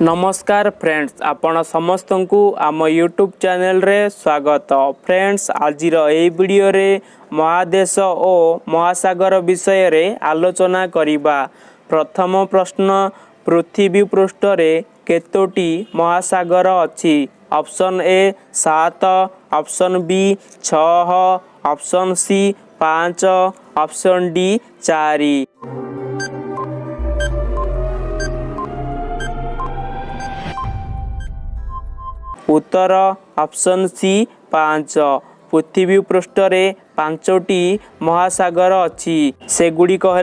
नमस्कार फ्रेंड्स, आपण समस्त को आम यूट्यूब चैनल रे स्वागत। फ्रेंड्स, आज वीडियो रे महादेश और महासागर विषय रे आलोचना करिबा। प्रथम प्रश्न, पृथ्वी पृष्ठ रे केतोटी महासागर अछि? Option A 7, option B 6, option C 5, option D 4। उत्तर ऑप्शन सी 5। पृथ्वी पृष्ठ रे 5टी महासागर अच्छी। सेगुड़िक है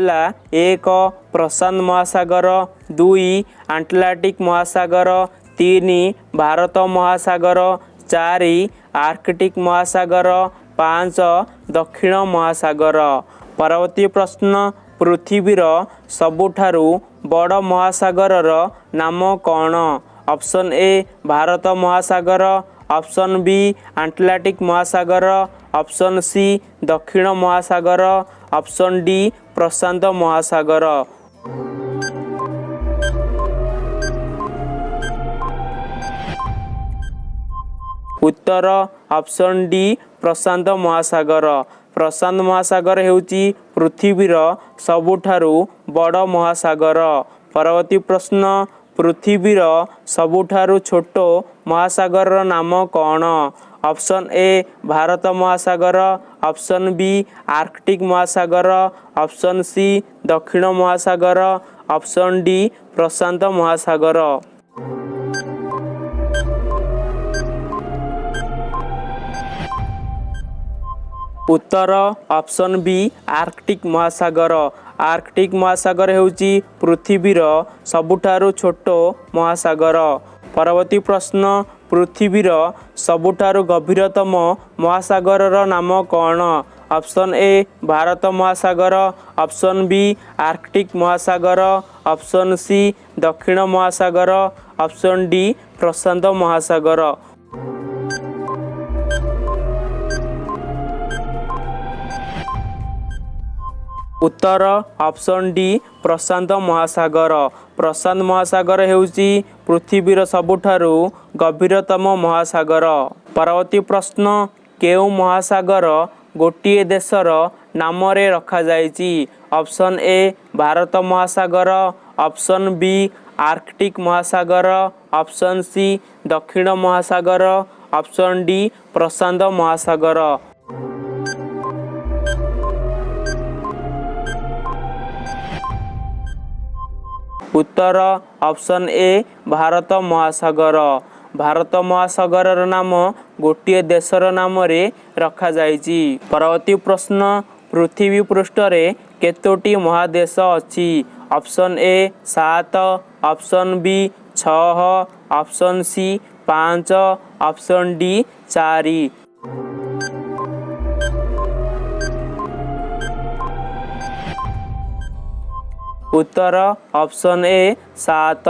1 प्रशांत महासागर, 2 आटलांटिक महासागर, 3 भारत महासागर, 4 आर्कटिक महासागर, 5 दक्षिण महासागर। परवर्ती प्रश्न, पृथ्वीर सबुठारु बड़ महासागर नाम कौन? ऑप्शन ए भारत महासागर, ऑप्शन बी आटलांटिक महासागर, ऑप्शन सी दक्षिण महासागर, ऑप्शन डी प्रशांत महासागर। उत्तर ऑप्शन डी प्रशांत महासागर। प्रशांत महासागर हेउची पृथ्वीर सबुठारु बड़ महासागर। परवर्ती प्रश्न, पृथ्वीर सबुठारु छोट महासागर नाम कौन? ऑप्शन ए भारत महासागर, ऑप्शन बी आर्कटिक महासागर, ऑप्शन सी दक्षिण महासागर, ऑप्शन डी प्रशांत महासागर। उत्तर ऑप्शन बी आर्कटिक महासागर। आर्कटिक महासागर हेउची पृथ्वीर सबुठारु छोट महासागर। परवर्ती प्रश्न, पृथ्वीर सबुठारु गभीरतम महासागर नाम कौन? ऑप्शन ए भारत महासागर, ऑप्शन बी आर्कटिक महासागर, ऑप्शन सी दक्षिण महासागर, ऑप्शन डी प्रशांत महासागर। उत्तर ऑप्शन डी प्रशांत महासागर। प्रशांत महासागर हेउची पृथ्वीर सबुठारु गभीरतम महासागर। परवर्ती प्रश्न, केउ महासागर गोटिए देशर नाम रे रखा जायछि? ऑप्शन ए भारत महासागर, ऑप्शन बी आर्कटिक महासागर, ऑप्शन सी दक्षिण महासागर, ऑप्शन डी प्रशांत महासागर। उत्तर ऑप्शन ए भारत महासागर। भारत महासागर नाम गोटिए देशर नाम रे रखा जायछि। परवर्ती प्रश्न, पृथ्वी पृष्ठ रे केतोटी महादेश अछि? Option A 7, option B 6, option C 5, option D 4। उत्तर ऑप्शन ए 7।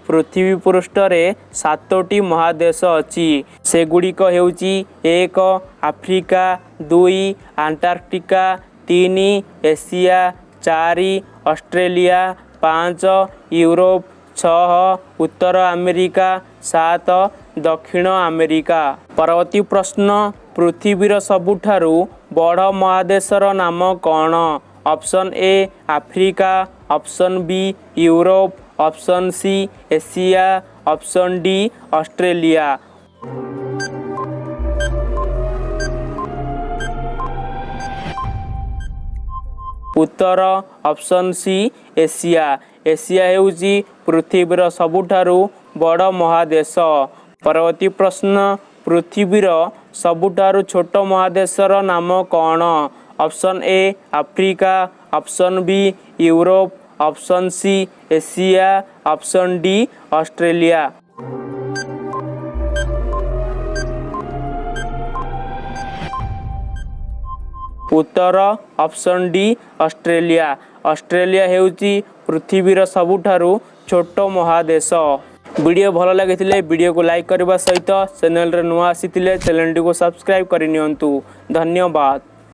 पृथ्वी पृष्ठ रे 7टी महादेश अछि। सेगुड़िक हेउची 1 Africa, 2 Antarctica, 3 Asia, 4 Australia, 5 Europe, 6 उत्तर अमेरिका, 7 दक्षिण अमेरिका। परवर्ती प्रश्न, पृथ्वीर सबुठारु बड़ महादेशर नाम कौन? Option A Africa, option B Europe, option C Asia, option D Australia. उत्तर ऑप्शन सी एशिया। एशिया हेउची पृथ्वीर सबुठारु बड़ महादेश। परवर्ती प्रश्न, पृथ्वीर सबुठारु छोट महादेशर नाम कौन? Option A Africa, option B Europe, option C Asia, option D Australia. उत्तर ऑप्शन डी ऑस्ट्रेलिया। ऑस्ट्रेलिया हेउची पृथ्वीर सबुठारु छोट महादेश। वीडियो भल लगे वीडियो को लाइक करने सहित चैनल रे नुआ आसी चैनल को सब्सक्राइब करनियंतु। धन्यवाद।